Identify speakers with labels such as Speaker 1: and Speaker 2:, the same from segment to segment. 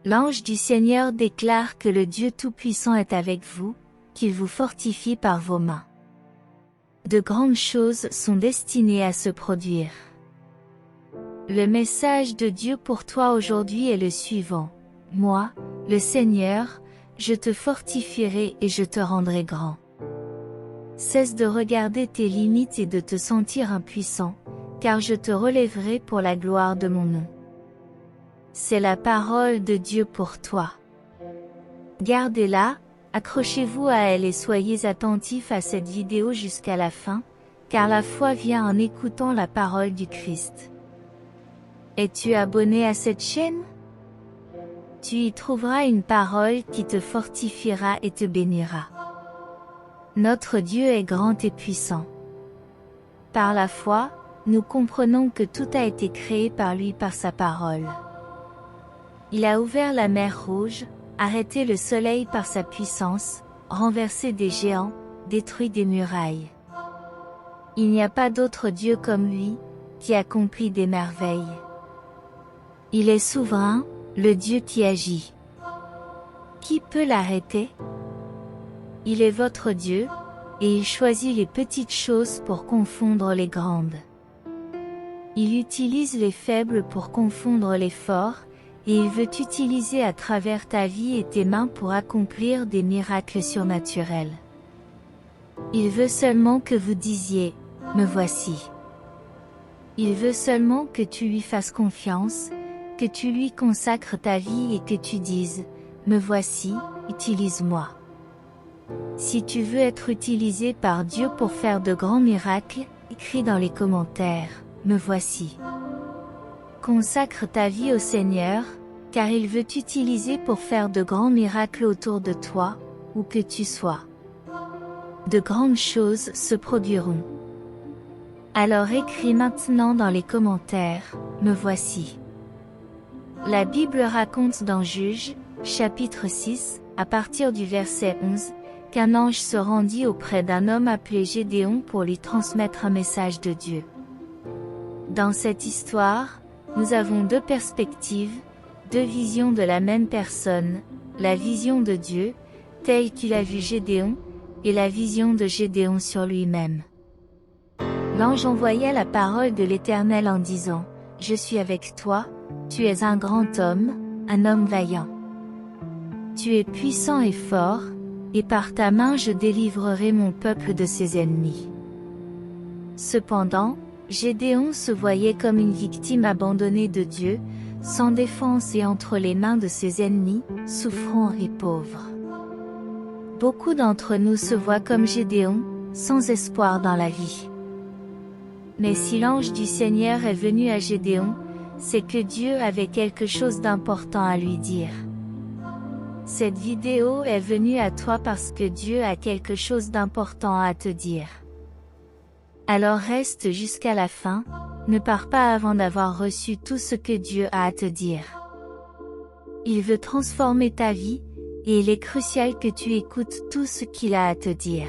Speaker 1: L'ange du Seigneur déclare que le Dieu Tout-Puissant est avec vous, qu'il vous fortifie par vos mains. De grandes choses sont destinées à se produire. Le message de Dieu pour toi aujourd'hui est le suivant. Moi, le Seigneur, je te fortifierai et je te rendrai grand. Cesse de regarder tes limites et de te sentir impuissant, car je te relèverai pour la gloire de mon nom. C'est la parole de Dieu pour toi. Gardez-la, accrochez-vous à elle et soyez attentifs à cette vidéo jusqu'à la fin, car la foi vient en écoutant la parole du Christ. Es-tu abonné à cette chaîne? Tu y trouveras une parole qui te fortifiera et te bénira. Notre Dieu est grand et puissant. Par la foi, nous comprenons que tout a été créé par lui par sa parole. Il a ouvert la mer Rouge, arrêté le soleil par sa puissance, renversé des géants, détruit des murailles. Il n'y a pas d'autre Dieu comme lui, qui accomplit des merveilles. Il est souverain, le Dieu qui agit. Qui peut l'arrêter? Il est votre Dieu, et il choisit les petites choses pour confondre les grandes. Il utilise les faibles pour confondre les forts, et il veut t'utiliser à travers ta vie et tes mains pour accomplir des miracles surnaturels. Il veut seulement que vous disiez, « Me voici ». Il veut seulement que tu lui fasses confiance, que tu lui consacres ta vie et que tu dises, « Me voici, utilise-moi ». Si tu veux être utilisé par Dieu pour faire de grands miracles, écris dans les commentaires, « Me voici ». Consacre ta vie au Seigneur, car il veut t'utiliser pour faire de grands miracles autour de toi, où que tu sois. De grandes choses se produiront. Alors écris maintenant dans les commentaires, « Me voici ». La Bible raconte dans Juges, chapitre 6, à partir du verset 11, qu'un ange se rendit auprès d'un homme appelé Gédéon pour lui transmettre un message de Dieu. Dans cette histoire, nous avons deux perspectives, deux visions de la même personne, la vision de Dieu, telle qu'il a vu Gédéon, et la vision de Gédéon sur lui-même. L'ange envoya la parole de l'Éternel en disant, « Je suis avec toi, tu es un grand homme, un homme vaillant. Tu es puissant et fort, et par ta main je délivrerai mon peuple de ses ennemis. » Cependant, Gédéon se voyait comme une victime abandonnée de Dieu, sans défense et entre les mains de ses ennemis, souffrant et pauvre. Beaucoup d'entre nous se voient comme Gédéon, sans espoir dans la vie. Mais si l'ange du Seigneur est venu à Gédéon, c'est que Dieu avait quelque chose d'important à lui dire. Cette vidéo est venue à toi parce que Dieu a quelque chose d'important à te dire. Alors reste jusqu'à la fin, ne pars pas avant d'avoir reçu tout ce que Dieu a à te dire. Il veut transformer ta vie, et il est crucial que tu écoutes tout ce qu'il a à te dire.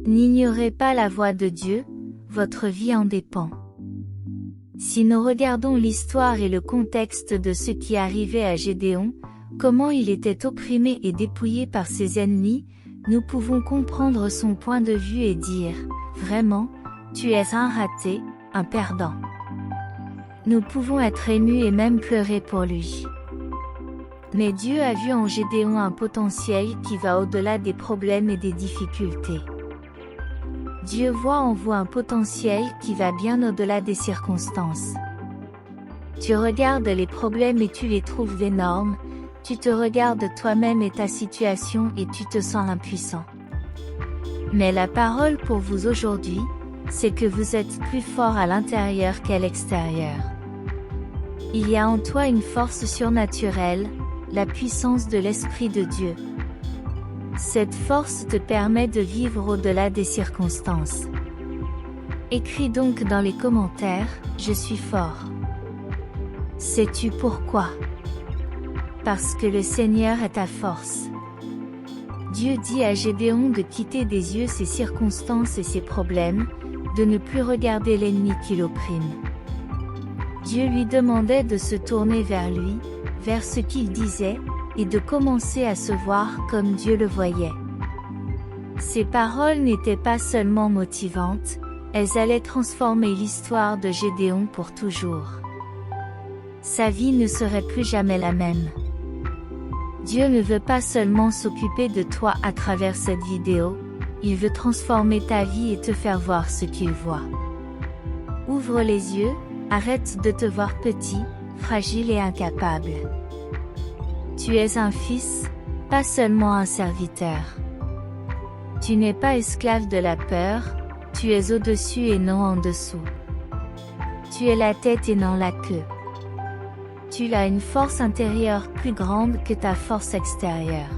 Speaker 1: N'ignorez pas la voix de Dieu, votre vie en dépend. Si nous regardons l'histoire et le contexte de ce qui arrivait à Gédéon, comment il était opprimé et dépouillé par ses ennemis, nous pouvons comprendre son point de vue et dire, « Vraiment, tu es un raté, un perdant. » Nous pouvons être émus et même pleurer pour lui. Mais Dieu a vu en Gédéon un potentiel qui va au-delà des problèmes et des difficultés. Dieu voit en vous un potentiel qui va bien au-delà des circonstances. Tu regardes les problèmes et tu les trouves énormes, tu te regardes toi-même et ta situation et tu te sens impuissant. Mais la parole pour vous aujourd'hui, c'est que vous êtes plus fort à l'intérieur qu'à l'extérieur. Il y a en toi une force surnaturelle, la puissance de l'Esprit de Dieu. Cette force te permet de vivre au-delà des circonstances. Écris donc dans les commentaires, « Je suis fort ». Sais-tu pourquoi? Parce que le Seigneur est ta force. Dieu dit à Gédéon de quitter des yeux ses circonstances et ses problèmes, de ne plus regarder l'ennemi qui l'opprime. Dieu lui demandait de se tourner vers lui, vers ce qu'il disait, et de commencer à se voir comme Dieu le voyait. Ces paroles n'étaient pas seulement motivantes, elles allaient transformer l'histoire de Gédéon pour toujours. Sa vie ne serait plus jamais la même. Dieu ne veut pas seulement s'occuper de toi à travers cette vidéo, il veut transformer ta vie et te faire voir ce qu'il voit. Ouvre les yeux, arrête de te voir petit, fragile et incapable. Tu es un fils, pas seulement un serviteur. Tu n'es pas esclave de la peur, tu es au-dessus et non en dessous. Tu es la tête et non la queue. Tu as une force intérieure plus grande que ta force extérieure.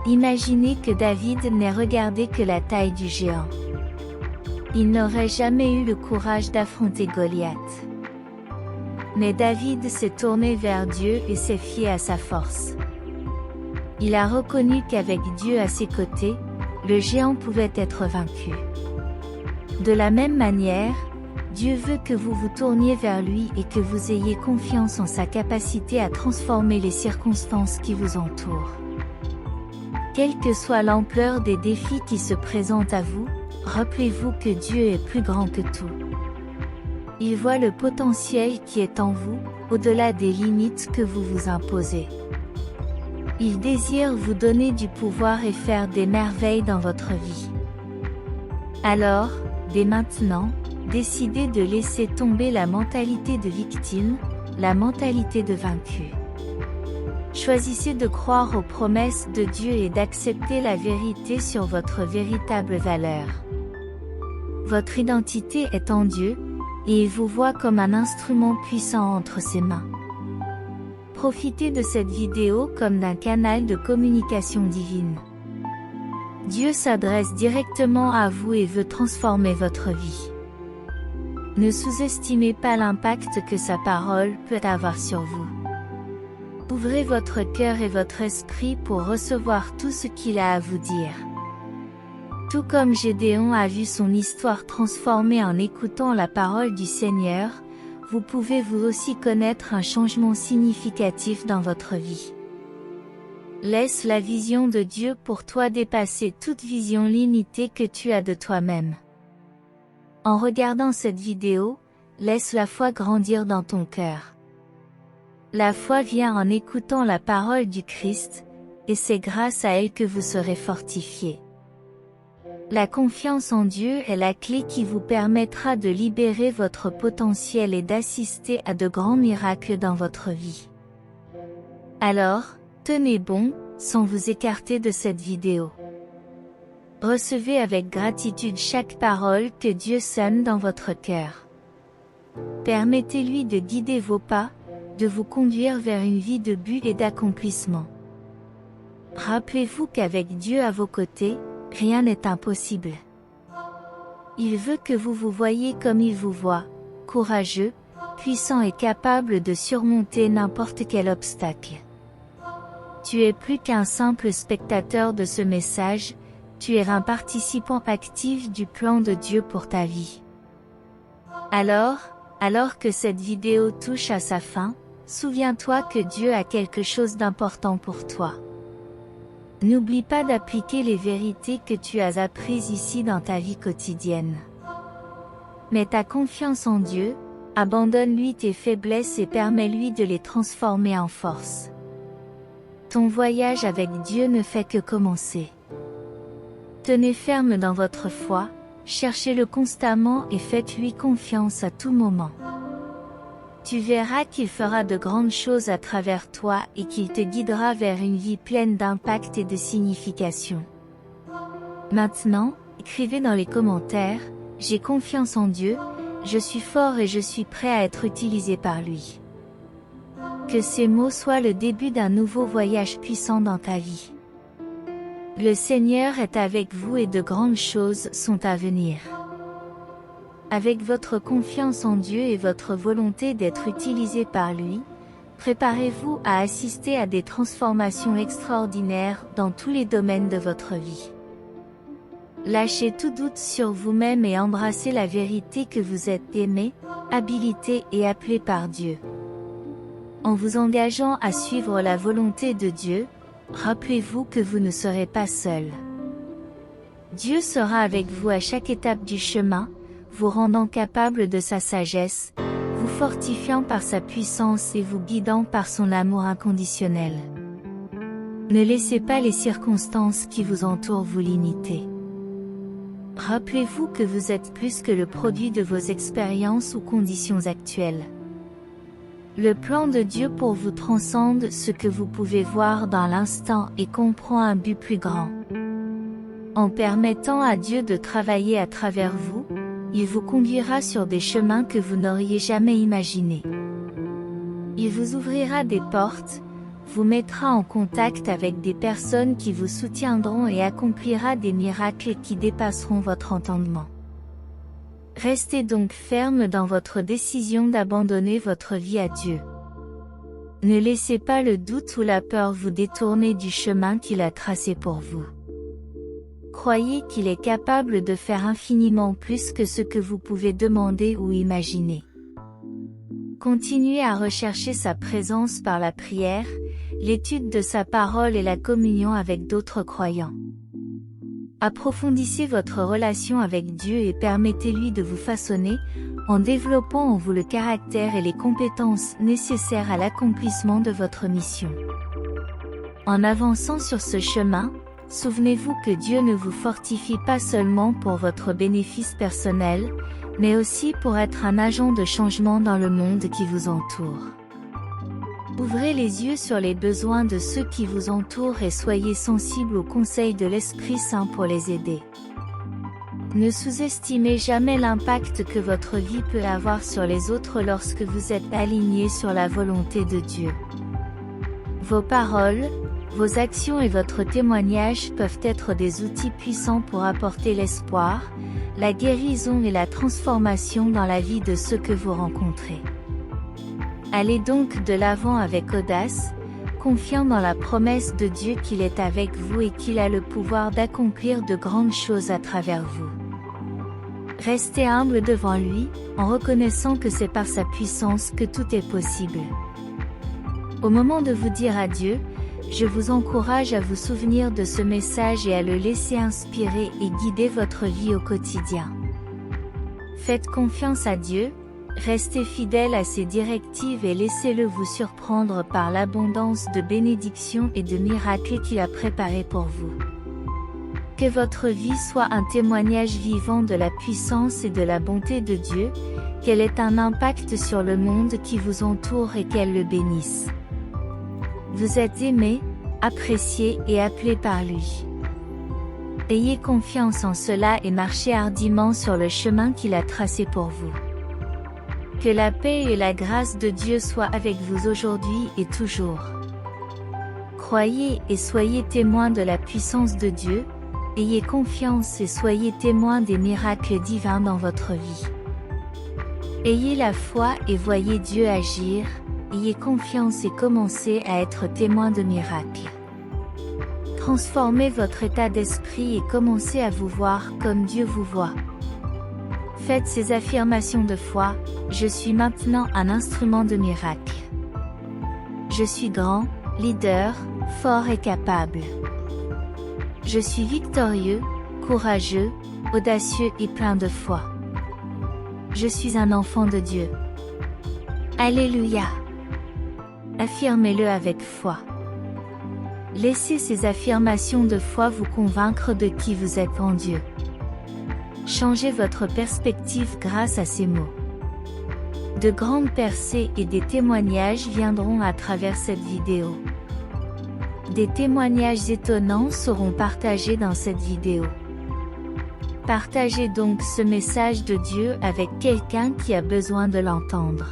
Speaker 1: Imaginez que David n'ait regardé que la taille du géant. Il n'aurait jamais eu le courage d'affronter Goliath. Mais David s'est tourné vers Dieu et s'est fié à sa force. Il a reconnu qu'avec Dieu à ses côtés, le géant pouvait être vaincu. De la même manière, Dieu veut que vous vous tourniez vers lui et que vous ayez confiance en sa capacité à transformer les circonstances qui vous entourent. Quelle que soit l'ampleur des défis qui se présentent à vous, rappelez-vous que Dieu est plus grand que tout. Il voit le potentiel qui est en vous, au-delà des limites que vous vous imposez. Il désire vous donner du pouvoir et faire des merveilles dans votre vie. Alors, dès maintenant, décidez de laisser tomber la mentalité de victime, la mentalité de vaincu. Choisissez de croire aux promesses de Dieu et d'accepter la vérité sur votre véritable valeur. Votre identité est en Dieu, et il vous voit comme un instrument puissant entre ses mains. Profitez de cette vidéo comme d'un canal de communication divine. Dieu s'adresse directement à vous et veut transformer votre vie. Ne sous-estimez pas l'impact que sa parole peut avoir sur vous. Ouvrez votre cœur et votre esprit pour recevoir tout ce qu'il a à vous dire. Tout comme Gédéon a vu son histoire transformée en écoutant la parole du Seigneur, vous pouvez vous aussi connaître un changement significatif dans votre vie. Laisse la vision de Dieu pour toi dépasser toute vision limitée que tu as de toi-même. En regardant cette vidéo, laisse la foi grandir dans ton cœur. La foi vient en écoutant la parole du Christ, et c'est grâce à elle que vous serez fortifiés. La confiance en Dieu est la clé qui vous permettra de libérer votre potentiel et d'assister à de grands miracles dans votre vie. Alors, tenez bon, sans vous écarter de cette vidéo. Recevez avec gratitude chaque parole que Dieu sème dans votre cœur. Permettez-lui de guider vos pas, de vous conduire vers une vie de but et d'accomplissement. Rappelez-vous qu'avec Dieu à vos côtés, rien n'est impossible. Il veut que vous vous voyiez comme il vous voit, courageux, puissant et capable de surmonter n'importe quel obstacle. Tu es plus qu'un simple spectateur de ce message, tu es un participant actif du plan de Dieu pour ta vie. Alors que cette vidéo touche à sa fin, souviens-toi que Dieu a quelque chose d'important pour toi. N'oublie pas d'appliquer les vérités que tu as apprises ici dans ta vie quotidienne. Mets ta confiance en Dieu, abandonne-lui tes faiblesses et permets-lui de les transformer en force. Ton voyage avec Dieu ne fait que commencer. Tenez ferme dans votre foi, cherchez-le constamment et faites-lui confiance à tout moment. Tu verras qu'il fera de grandes choses à travers toi et qu'il te guidera vers une vie pleine d'impact et de signification. Maintenant, écrivez dans les commentaires, « J'ai confiance en Dieu, je suis fort et je suis prêt à être utilisé par lui. » Que ces mots soient le début d'un nouveau voyage puissant dans ta vie. Le Seigneur est avec vous et de grandes choses sont à venir. Avec votre confiance en Dieu et votre volonté d'être utilisé par lui, préparez-vous à assister à des transformations extraordinaires dans tous les domaines de votre vie. Lâchez tout doute sur vous-même et embrassez la vérité que vous êtes aimé, habilité et appelé par Dieu. En vous engageant à suivre la volonté de Dieu, rappelez-vous que vous ne serez pas seul. Dieu sera avec vous à chaque étape du chemin, vous rendant capable de sa sagesse, vous fortifiant par sa puissance et vous guidant par son amour inconditionnel. Ne laissez pas les circonstances qui vous entourent vous limiter. Rappelez-vous que vous êtes plus que le produit de vos expériences ou conditions actuelles. Le plan de Dieu pour vous transcende ce que vous pouvez voir dans l'instant et comprend un but plus grand. En permettant à Dieu de travailler à travers vous, il vous conduira sur des chemins que vous n'auriez jamais imaginés. Il vous ouvrira des portes, vous mettra en contact avec des personnes qui vous soutiendront et accomplira des miracles qui dépasseront votre entendement. Restez donc ferme dans votre décision d'abandonner votre vie à Dieu. Ne laissez pas le doute ou la peur vous détourner du chemin qu'il a tracé pour vous. Croyez qu'il est capable de faire infiniment plus que ce que vous pouvez demander ou imaginer. Continuez à rechercher sa présence par la prière, l'étude de sa parole et la communion avec d'autres croyants. Approfondissez votre relation avec Dieu et permettez-lui de vous façonner, en développant en vous le caractère et les compétences nécessaires à l'accomplissement de votre mission. En avançant sur ce chemin, souvenez-vous que Dieu ne vous fortifie pas seulement pour votre bénéfice personnel, mais aussi pour être un agent de changement dans le monde qui vous entoure. Ouvrez les yeux sur les besoins de ceux qui vous entourent et soyez sensibles aux conseils de l'Esprit Saint pour les aider. Ne sous-estimez jamais l'impact que votre vie peut avoir sur les autres lorsque vous êtes aligné sur la volonté de Dieu. Vos paroles, vos actions et votre témoignage peuvent être des outils puissants pour apporter l'espoir, la guérison et la transformation dans la vie de ceux que vous rencontrez. Allez donc de l'avant avec audace, confiant dans la promesse de Dieu qu'il est avec vous et qu'il a le pouvoir d'accomplir de grandes choses à travers vous. Restez humble devant lui, en reconnaissant que c'est par sa puissance que tout est possible. Au moment de vous dire adieu, je vous encourage à vous souvenir de ce message et à le laisser inspirer et guider votre vie au quotidien. Faites confiance à Dieu, restez fidèle à ses directives et laissez-le vous surprendre par l'abondance de bénédictions et de miracles qu'il a préparés pour vous. Que votre vie soit un témoignage vivant de la puissance et de la bonté de Dieu, qu'elle ait un impact sur le monde qui vous entoure et qu'elle le bénisse. Vous êtes aimé, apprécié et appelé par lui. Ayez confiance en cela et marchez hardiment sur le chemin qu'il a tracé pour vous. Que la paix et la grâce de Dieu soient avec vous aujourd'hui et toujours. Croyez et soyez témoins de la puissance de Dieu, ayez confiance et soyez témoins des miracles divins dans votre vie. Ayez la foi et voyez Dieu agir, ayez confiance et commencez à être témoins de miracles. Transformez votre état d'esprit et commencez à vous voir comme Dieu vous voit. Faites ces affirmations de foi, je suis maintenant un instrument de miracle. Je suis grand, leader, fort et capable. Je suis victorieux, courageux, audacieux et plein de foi. Je suis un enfant de Dieu. Alléluia. Affirmez-le avec foi. Laissez ces affirmations de foi vous convaincre de qui vous êtes en Dieu. Changez votre perspective grâce à ces mots. De grandes percées et des témoignages viendront à travers cette vidéo. Des témoignages étonnants seront partagés dans cette vidéo. Partagez donc ce message de Dieu avec quelqu'un qui a besoin de l'entendre.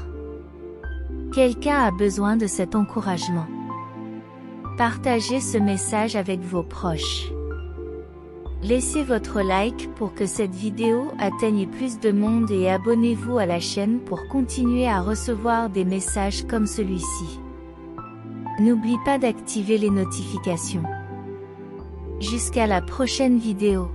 Speaker 1: Quelqu'un a besoin de cet encouragement. Partagez ce message avec vos proches. Laissez votre like pour que cette vidéo atteigne plus de monde et abonnez-vous à la chaîne pour continuer à recevoir des messages comme celui-ci. N'oublie pas d'activer les notifications. Jusqu'à la prochaine vidéo.